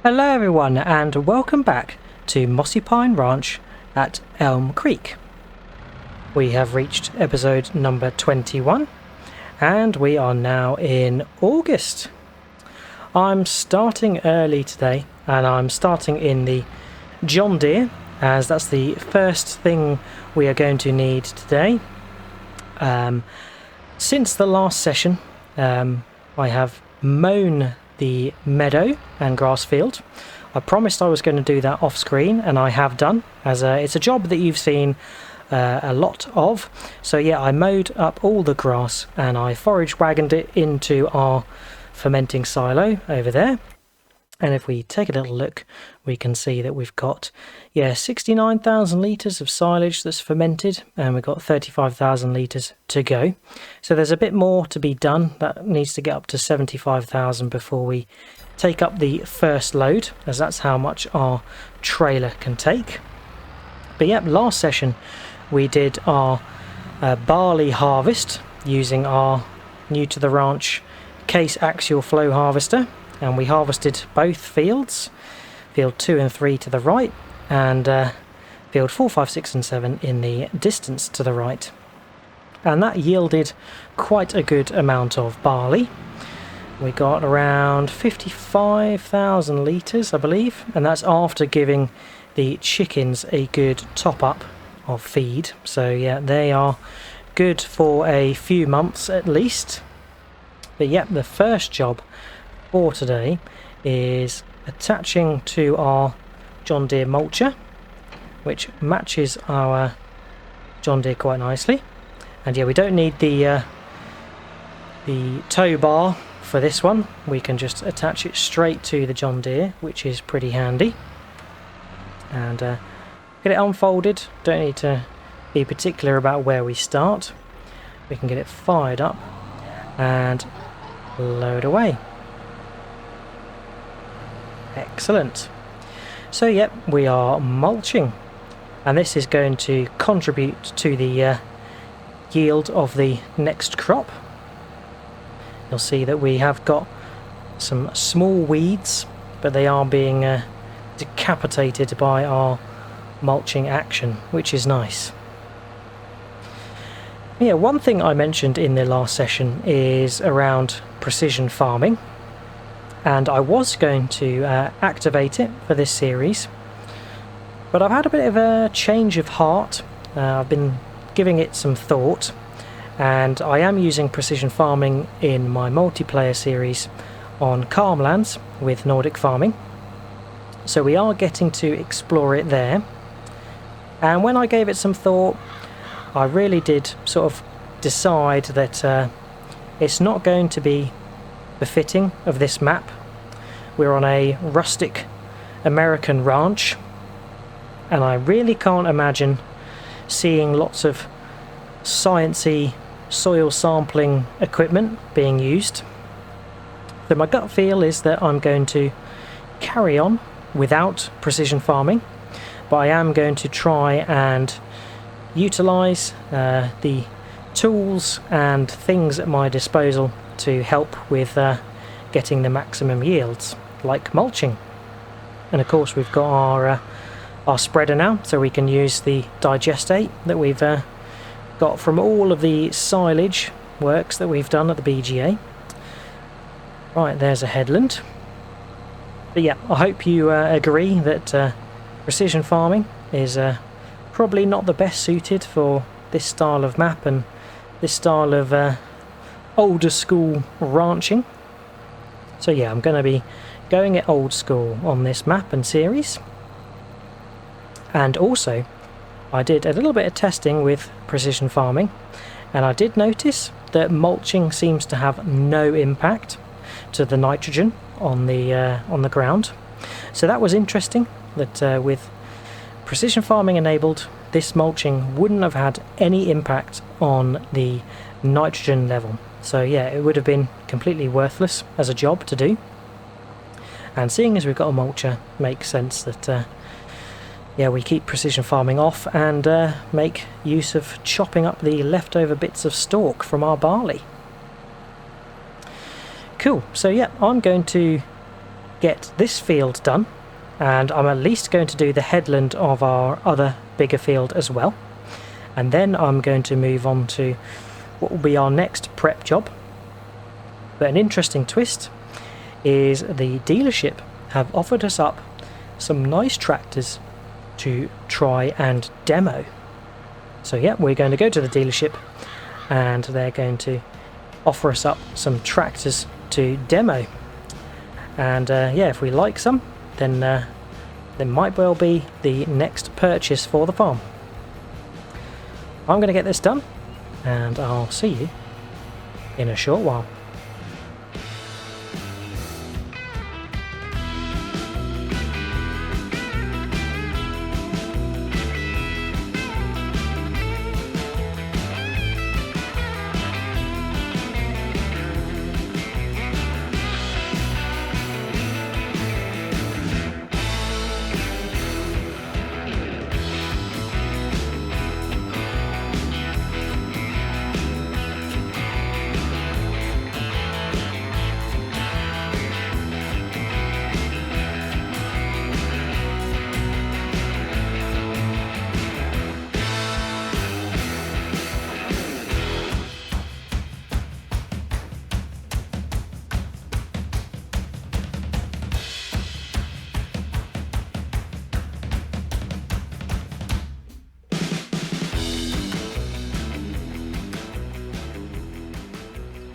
Hello everyone and welcome back to Mossy Pine Ranch at Elmcreek. We have reached episode number 21 and we are now in August. I'm starting early today and I'm starting in the John Deere as that's the first thing we are going to need today. Since the last session I have mown the meadow and grass field. I promised I was going to do that off screen and I have done, as it's a job that you've seen a lot of. So yeah, I mowed up all the grass and I forage wagoned it into our fermenting silo over there. And if we take a little look, we can see that we've got 69,000 litres of silage that's fermented, and we've got 35,000 litres to go. So there's a bit more to be done. That needs to get up to 75,000 before we take up the first load, as that's how much our trailer can take. But yeah, last session we did our barley harvest using our new to the ranch case axial flow harvester. And we harvested both fields, field 2 and 3 to the right, and field 4, 5, 6 and 7 in the distance to the right. And that yielded quite a good amount of barley. We got around 55,000 litres, I believe, and that's after giving the chickens a good top up of feed. So yeah, they are good for a few months at least. But yeah, the first job for today is attaching to our John Deere mulcher, which matches our John Deere quite nicely. And yeah, we don't need the tow bar for this one. We can just attach it straight to the John Deere, which is pretty handy. And get it unfolded. Don't need to be particular about where we start. We can get it fired up and load away. Excellent. So yep, we are mulching, and this is going to contribute to the yield of the next crop. You'll see that we have got some small weeds, but they are being decapitated by our mulching action, which is nice. Yeah, one thing I mentioned in the last session is around precision farming. And I was going to activate it for this series, but I've had a bit of a change of heart. I've been giving it some thought, and I am using precision farming in my multiplayer series on Calmlands with Nordic Farming. So we are getting to explore it there. And when I gave it some thought, I really did sort of decide that it's not going to be befitting of this map. We're on a rustic American ranch, and I really can't imagine seeing lots of sciencey soil sampling equipment being used. So my gut feel is that I'm going to carry on without precision farming, but I am going to try and utilize the tools and things at my disposal to help with getting the maximum yields, like mulching. And of course we've got our spreader now, so we can use the digestate that we've got from all of the silage works that we've done at the BGA. Right, there's a headland. But yeah, I hope you agree that precision farming is probably not the best suited for this style of map and this style of older school ranching. So yeah, I'm going to be going it old school on this map and series. And also I did a little bit of testing with precision farming, and I did notice that mulching seems to have no impact to the nitrogen on the ground. So that was interesting, that with precision farming enabled, this mulching wouldn't have had any impact on the nitrogen level. So yeah, it would have been completely worthless as a job to do. And seeing as we've got a mulcher, makes sense that yeah, we keep precision farming off and make use of chopping up the leftover bits of stalk from our barley. Cool, so yeah, I'm going to get this field done, and I'm at least going to do the headland of our other bigger field as well, and then I'm going to move on to what will be our next prep job. But an interesting twist is the dealership have offered us up some nice tractors to try and demo. So yeah, we're going to go to the dealership and they're going to offer us up some tractors to demo. And yeah, if we like some, then there might well be the next purchase for the farm. I'm going to get this done and I'll see you in a short while.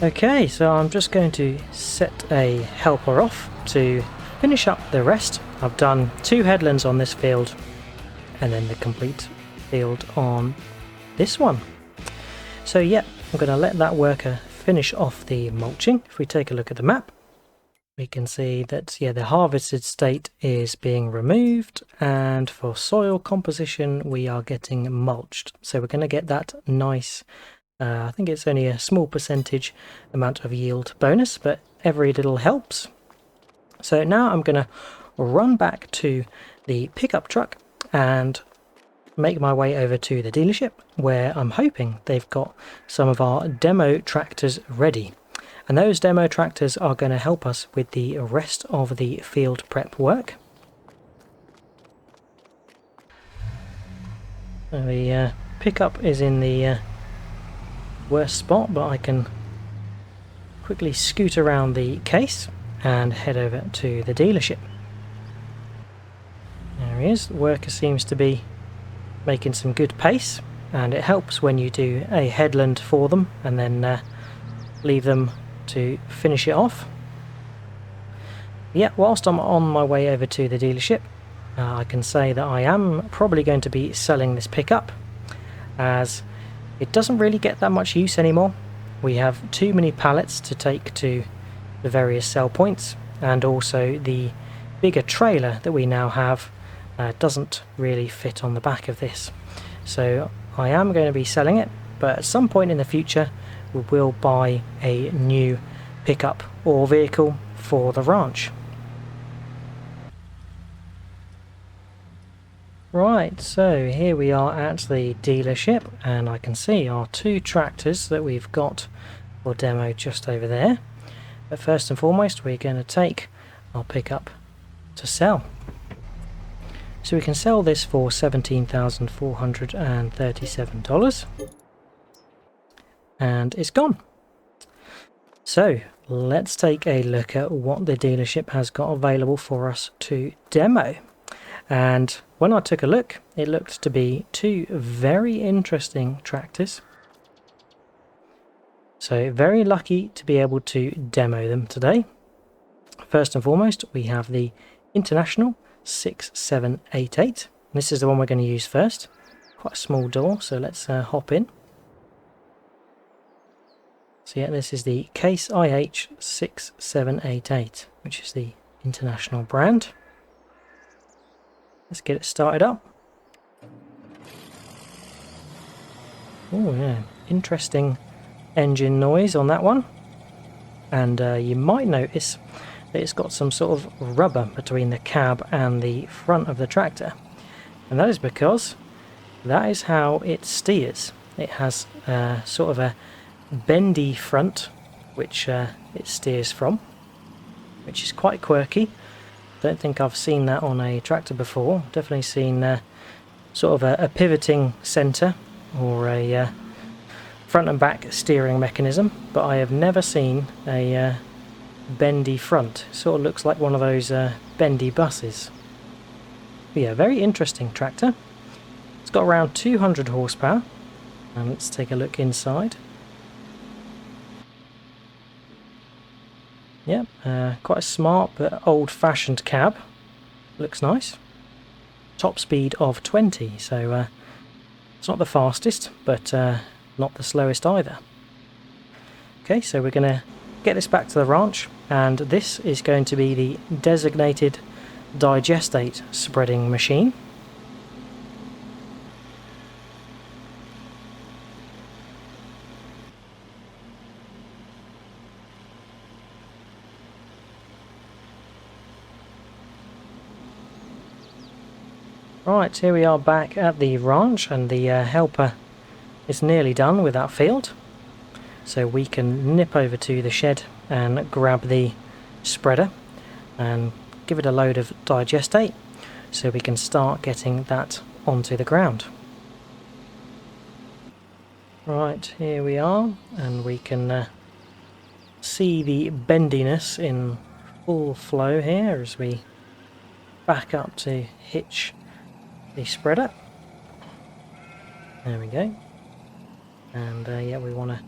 Okay, so I'm just going to set a helper off to finish up the rest. I've done 2 headlands on this field and then the complete field on this one. So yeah, I'm going to let that worker finish off the mulching. If we take a look at the map, we can see that yeah, the harvested state is being removed, and for soil composition we are getting mulched. So we're going to get that nice I think it's only a small percentage amount of yield bonus, but every little helps. So now I'm going to run back to the pickup truck and make my way over to the dealership, where I'm hoping they've got some of our demo tractors ready. And those demo tractors are going to help us with the rest of the field prep work. So the pickup is in the worst spot, but I can quickly scoot around the case and head over to the dealership. There he is. The worker seems to be making some good pace, and it helps when you do a headland for them and then leave them to finish it off. Yeah, whilst I'm on my way over to the dealership, I can say that I am probably going to be selling this pickup, as it doesn't really get that much use anymore. We have too many pallets to take to the various sell points, and also the bigger trailer that we now have doesn't really fit on the back of this. So I am going to be selling it, but at some point in the future we will buy a new pickup or vehicle for the ranch. Right, so here we are at the dealership, and I can see our 2 tractors that we've got for demo just over there. But first and foremost, we're going to take our pickup to sell. So we can sell this for $17,437, and it's gone. So let's take a look at what the dealership has got available for us to demo. And when I took a look, it looked to be 2 very interesting tractors. So very lucky to be able to demo them today. First and foremost, we have the International 6788. This is the one we're going to use first. Quite a small door, so let's hop in. So yeah, this is the Case IH 6788, which is the International brand. Let's get it started up. Oh yeah, interesting engine noise on that one. And you might notice that it's got some sort of rubber between the cab and the front of the tractor. And that is because that is how it steers. It has sort of a bendy front which it steers from, which is quite quirky. Don't think I've seen that on a tractor before. Definitely seen sort of a pivoting centre or a front and back steering mechanism, but I have never seen a bendy front. Sort of looks like one of those bendy buses. But yeah, very interesting tractor. It's got around 200 horsepower, and let's take a look inside. Yep, quite a smart but old-fashioned cab. Looks nice. Top speed of 20, so it's not the fastest, but not the slowest either. Okay, so we're going to get this back to the ranch, and this is going to be the designated digestate spreading machine. Right, here we are back at the ranch, and the helper is nearly done with that field. So we can nip over to the shed and grab the spreader and give it a load of digestate so we can start getting that onto the ground. Right, here we are, and we can see the bendiness in full flow here as we back up to hitch the spreader. There we go. And yeah, we want to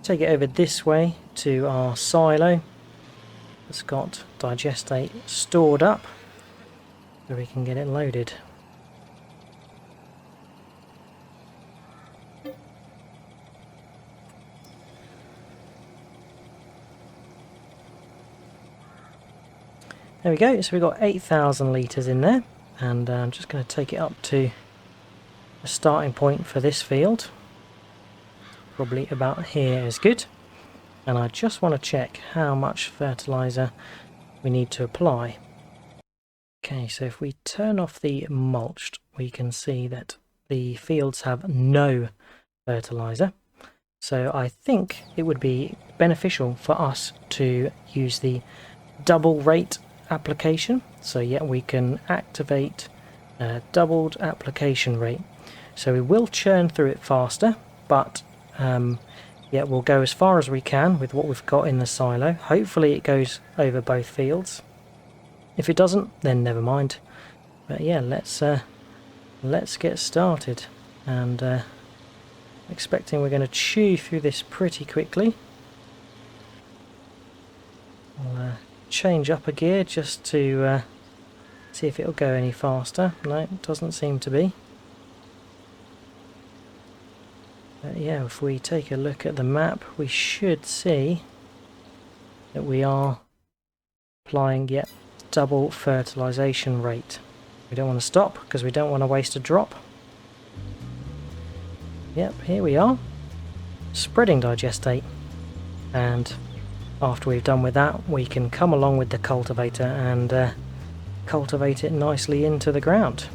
take it over this way to our silo. It's got digestate stored up so we can get it loaded. There we go, so we've got 8,000 litres in there, and I'm just going to take it up to the starting point for this field. Probably about here is good. And I just want to check how much fertiliser we need to apply. Okay, so if we turn off the mulched, we can see that the fields have no fertiliser. So I think it would be beneficial for us to use the double rate application. So yeah, we can activate doubled application rate. So we will churn through it faster, but yeah, we'll go as far as we can with what we've got in the silo. Hopefully it goes over both fields. If it doesn't, then never mind. But yeah, let's get started. And expecting we're going to chew through this pretty quickly. I'll change up a gear just to see if it'll go any faster. No, it doesn't seem to be. But yeah, if we take a look at the map, we should see that we are applying yet double fertilization rate. We don't want to stop because we don't want to waste a drop. Yep, here we are, spreading digestate, and after we've done with that, we can come along with the cultivator and cultivate it nicely into the ground.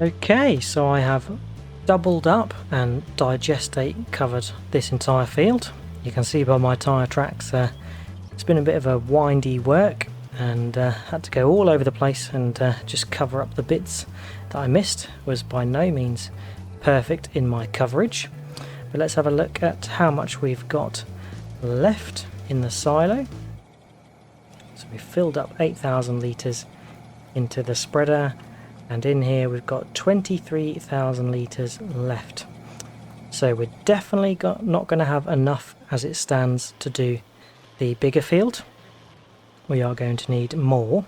Okay, so I have doubled up and digestate covered this entire field. You can see by my tyre tracks it's been a bit of a windy work, and had to go all over the place and just cover up the bits that I missed. Was by no means perfect in my coverage, but let's have a look at how much we've got left in the silo. So we filled up 8,000 litres into the spreader, and in here we've got 23,000 litres left. So we're definitely not going to have enough as it stands to do the bigger field. We are going to need more.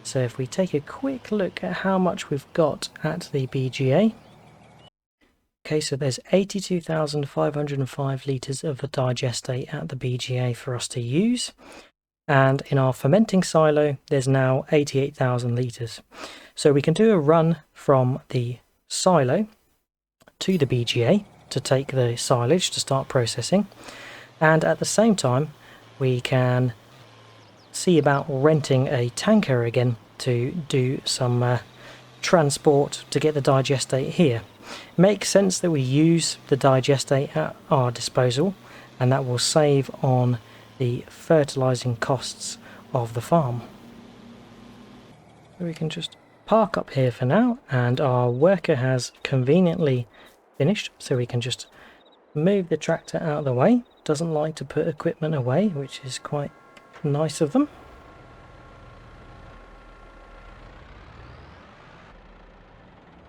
So if we take a quick look at how much we've got at the BGA. Okay, so there's 82,505 litres of a digestate at the BGA for us to use. And in our fermenting silo, there's now 88,000 litres. So we can do a run from the silo to the BGA to take the silage to start processing. And at the same time, we can see about renting a tanker again to do some transport to get the digestate here. It makes sense that we use the digestate at our disposal, and that will save on the fertilizing costs of the farm. So we can just park up here for now, and our worker has conveniently finished, so we can just move the tractor out of the way. Doesn't like to put equipment away, which is quite nice of them.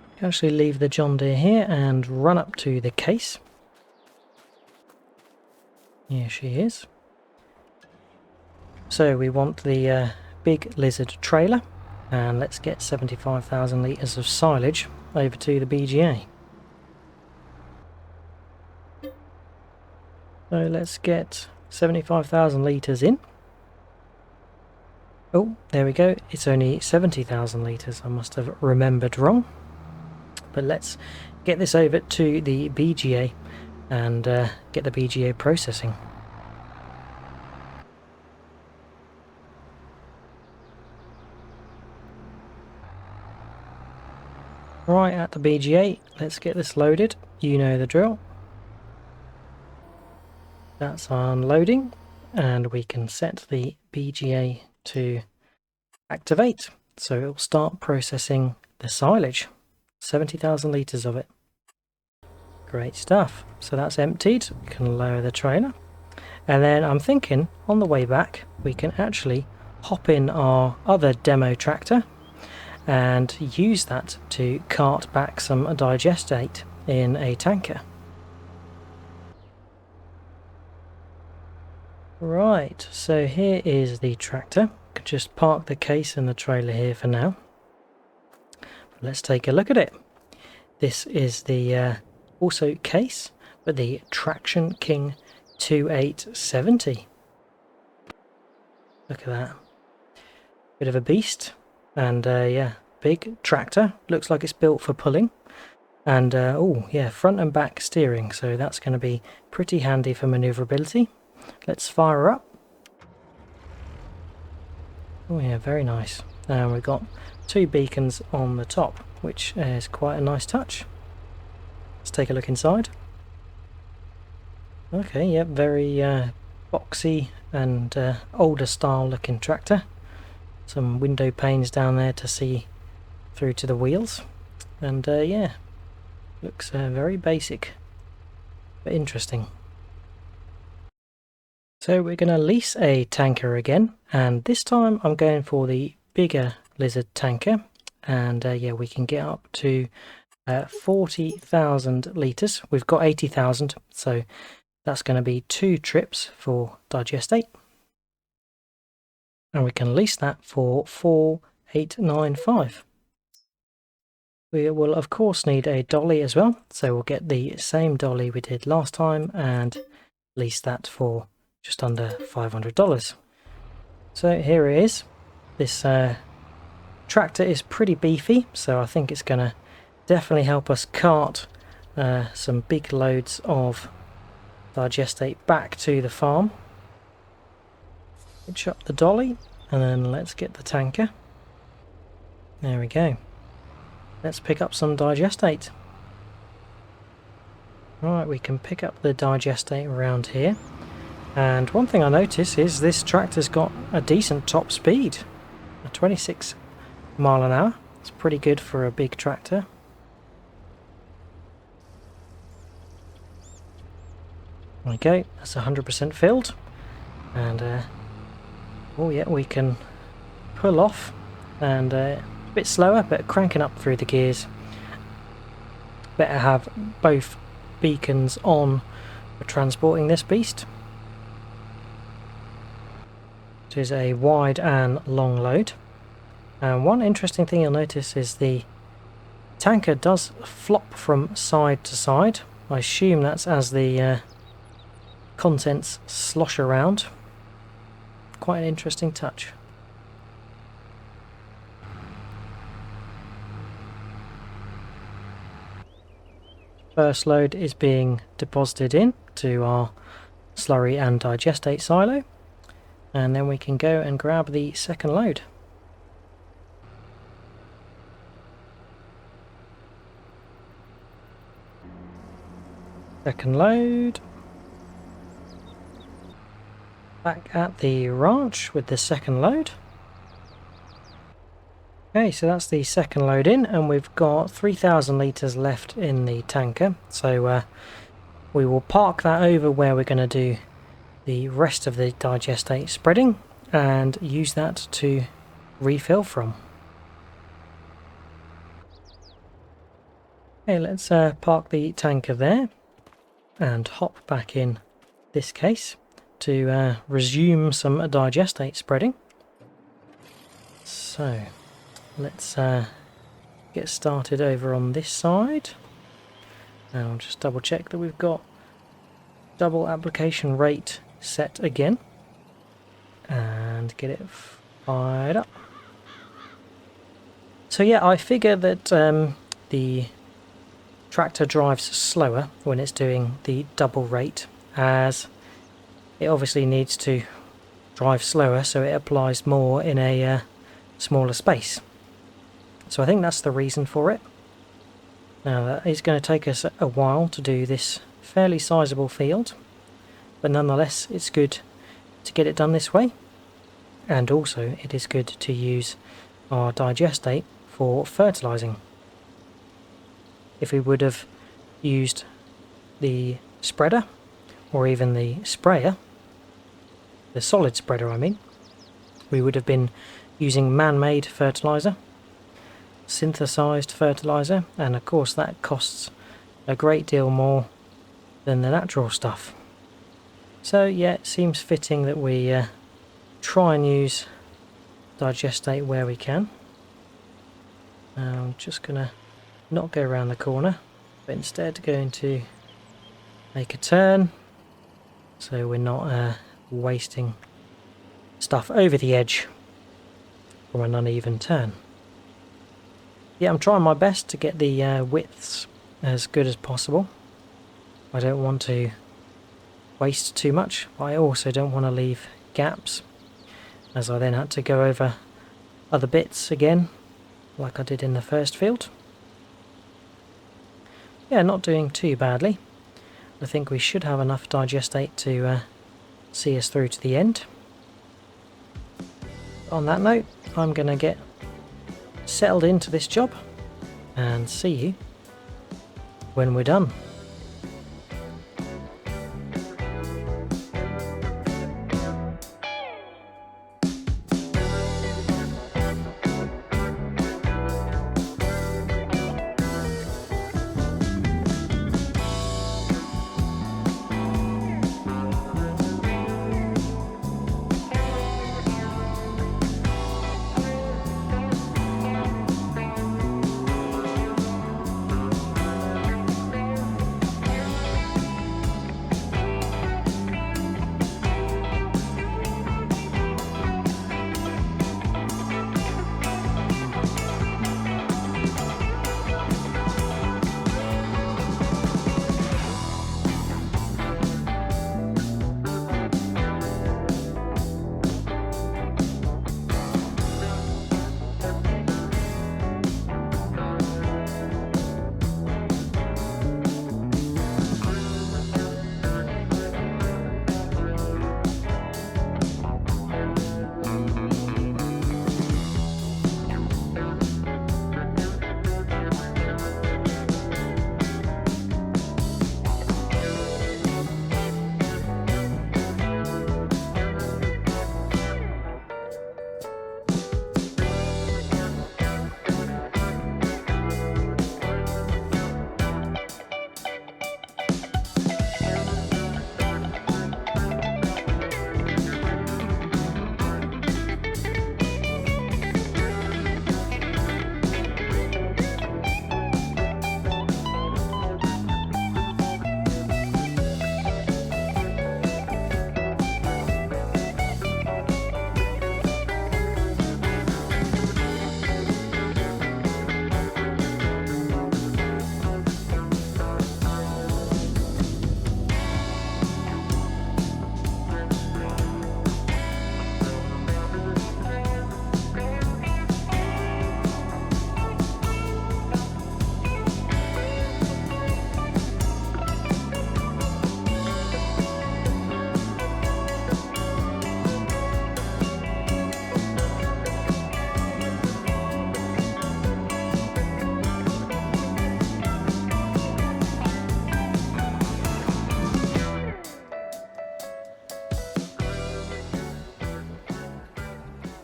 You can actually leave the John Deere here and run up to the case. Here she is. So we want the big lizard trailer, and let's get 75,000 litres of silage over to the BGA. So let's get 75,000 litres in. Oh, there we go. It's only 70,000 litres. I must have remembered wrong. But let's get this over to the BGA and get the BGA processing. Right, at the BGA, let's get this loaded. You know the drill. That's unloading, and we can set the BGA to activate, so it will start processing the silage. 70,000 litres of it. Great stuff. So that's emptied. We can lower the trailer, and then I'm thinking on the way back we can actually hop in our other demo tractor and use that to cart back some digestate in a tanker. Right, so here is the tractor. Could just park the case and the trailer here for now. Let's take a look at it. This is the also case, but the Traction King 2870. Look at that. Bit of a beast, and yeah, big tractor. Looks like it's built for pulling. And oh yeah, front and back steering, so that's going to be pretty handy for manoeuvrability. Let's fire her up. Oh yeah, very nice. And we've got two beacons on the top, which is quite a nice touch. Let's take a look inside. Okay, yeah, very boxy and older style looking tractor. Some window panes down there to see through to the wheels. And yeah, looks very basic, but interesting. So we're going to lease a tanker again, and this time I'm going for the bigger lizard tanker, and yeah, we can get up to 40,000 litres. We've got 80,000, so that's going to be 2 trips for digestate, and we can lease that for 4,895. We will of course need a dolly as well, so we'll get the same dolly we did last time and lease that for just under $500. So here it is. This tractor is pretty beefy, so I think it's going to definitely help us cart some big loads of digestate back to the farm. Hitch up the dolly, and then let's get the tanker. There we go. Let's pick up some digestate. Right, we can pick up the digestate around here. And one thing I notice is this tractor's got a decent top speed. A 26 mile an hour. It's pretty good for a big tractor. There we go, that's 100% filled. And oh yeah, we can pull off, and a bit slower but cranking up through the gears. Better have both beacons on for transporting this beast. It is a wide and long load. And one interesting thing you'll notice is the tanker does flop from side to side. I assume that's as the contents slosh around. Quite an interesting touch. First load is being deposited in to our slurry and digestate silo, and then we can go and grab the second load. Second load. Back at the ranch with the second load. Okay, so that's the second load in, and we've got 3,000 litres left in the tanker. So we will park that over where we're going to do the rest of the digestate spreading and use that to refill from. Okay, let's park the tanker there and hop back in this case to resume some digestate spreading. So let's get started over on this side. And I'll just double check that we've got double application rate set again and get it fired up. So yeah, I figure that the tractor drives slower when it's doing the double rate, as it obviously needs to drive slower so it applies more in a smaller space. So I think that's the reason for it. Now that is going to take us a while to do this fairly sizable field, but nonetheless it's good to get it done this way, and also it is good to use our digestate for fertilizing. If we would have used the spreader or even the sprayer, the solid spreader I mean, we would have been using man-made fertilizer, synthesized fertilizer, and of course that costs a great deal more than the natural stuff. So yeah, it seems fitting that we try and use digestate where we can. I'm just gonna not go around the corner, but instead going to make a turn so we're not wasting stuff over the edge from an uneven turn. Yeah, I'm trying my best to get the widths as good as possible. I don't want to waste too much, but I also don't want to leave gaps, as I then had to go over other bits again like I did in the first field. Yeah, not doing too badly. I think we should have enough digestate to see us through to the end. On that note, I'm going to get settled into this job and see you when we're done.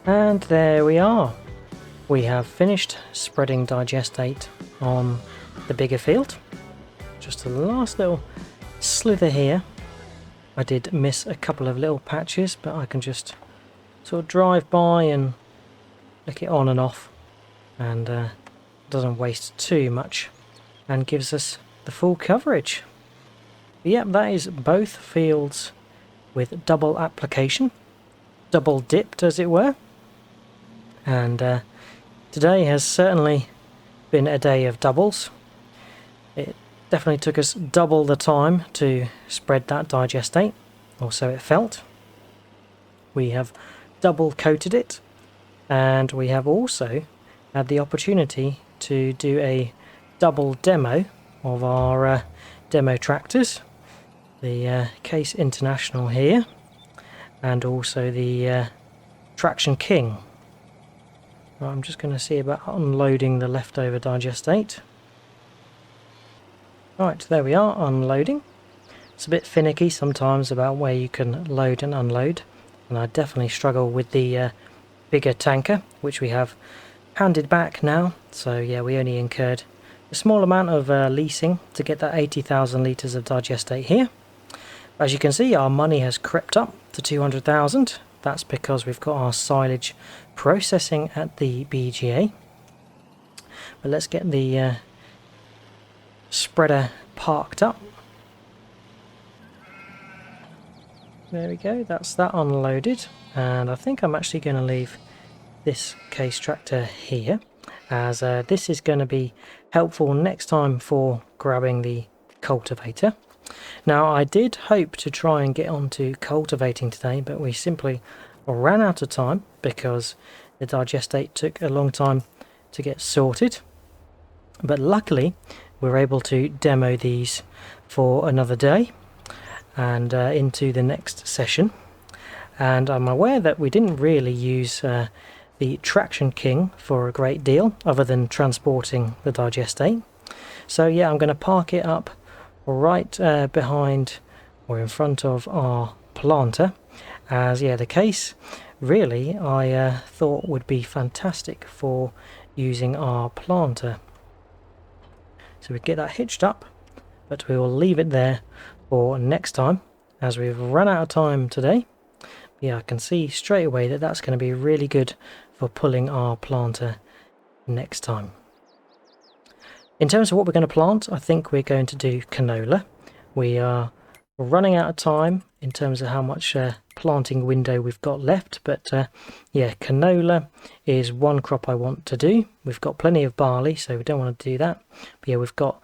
And there we are. We have finished spreading digestate on the bigger field. Just a last little slither here. I did miss a couple of little patches, but I can just sort of drive by and lick it on and off, and doesn't waste too much and gives us the full coverage. But yep, that is both fields with double application, double dipped as it were. And today has certainly been a day of doubles. It definitely took us double the time to spread that digestate, or so it felt. We have double coated it, and we have also had the opportunity to do a double demo of our demo tractors, the Case International here, and also the Traction King. Right, I'm just going to see about unloading the leftover digestate. Right, there we are, unloading. It's a bit finicky sometimes about where you can load and unload, and I definitely struggle with the bigger tanker, which we have handed back now. So yeah, we only incurred a small amount of leasing to get that 80,000 litres of digestate here. As you can see, our money has crept up to 200,000. That's because we've got our silage processing at the BGA. But let's get the spreader parked up. There we go, that's that unloaded, and I think I'm actually going to leave this Case tractor here, as this is going to be helpful next time for grabbing the cultivator. Now, I did hope to try and get onto cultivating today, but we simply ran out of time because the digestate took a long time to get sorted. But luckily, we're able to demo these for another day and into the next session. And I'm aware that we didn't really use the Traction King for a great deal, other than transporting the digestate. So yeah, I'm going to park it up right behind or in front of our planter, as yeah, the Case really I thought would be fantastic for using our planter. So we get that hitched up, but we will leave it there for next time, as we've run out of time today. Yeah, I can see straight away that that's going to be really good for pulling our planter next time. In terms of what we're going to plant, I think we're going to do canola. We are running out of time in terms of how much planting window we've got left, but yeah, canola is one crop I want to do. We've got plenty of barley, so we don't want to do that. But yeah, we've got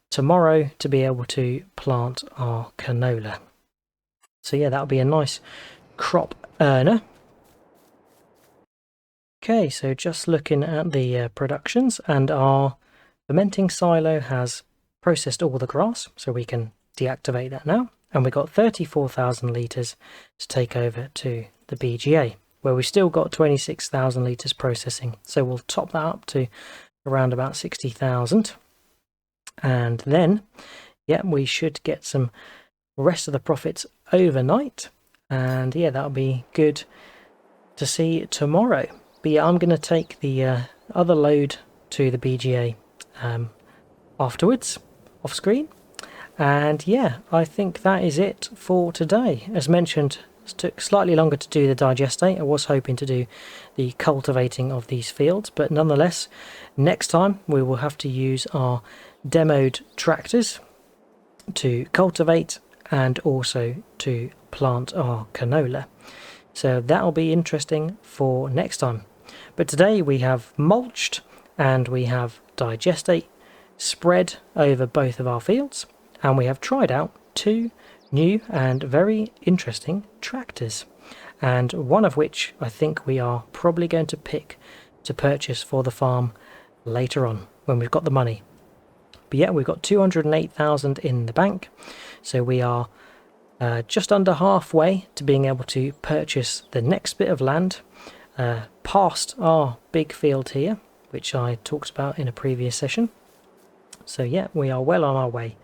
tomorrow to be able to plant our canola. So yeah, that'll be a nice crop earner. Okay, so just looking at the productions, and our fermenting silo has processed all the grass, so we can deactivate that now. And we got 34,000 litres to take over to the BGA, where we've still got 26,000 litres processing. So we'll top that up to around about 60,000. And then, yeah, we should get some rest of the profits overnight. And yeah, that'll be good to see tomorrow. But yeah, I'm going to take the other load to the BGA afterwards, off screen. And yeah, I think that is it for today. As mentioned, it took slightly longer to do the digestate. I was hoping to do the cultivating of these fields, but nonetheless, next time we will have to use our demoed tractors to cultivate and also to plant our canola. So that'll be interesting for next time. But today we have mulched and we have digestate spread over both of our fields, and we have tried out two new and very interesting tractors, and one of which I think we are probably going to pick to purchase for the farm later on when we've got the money. But yeah, we've got 208,000 in the bank, so we are just under halfway to being able to purchase the next bit of land past our big field here, which I talked about in a previous session. So yeah, we are well on our way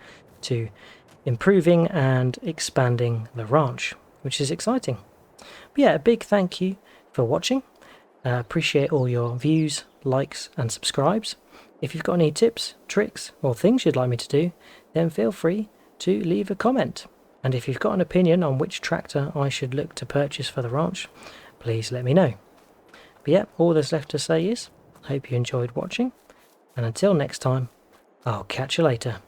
to improving and expanding the ranch, which is exciting. But yeah, a big thank you for watching. Appreciate all your views, likes and subscribes. If you've got any tips, tricks or things you'd like me to do, then feel free to leave a comment. And if you've got an opinion on which tractor I should look to purchase for the ranch, please let me know. But yeah, all there's left to say is, I hope you enjoyed watching, and until next time, I'll catch you later.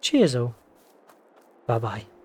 Cheers all. Bye bye.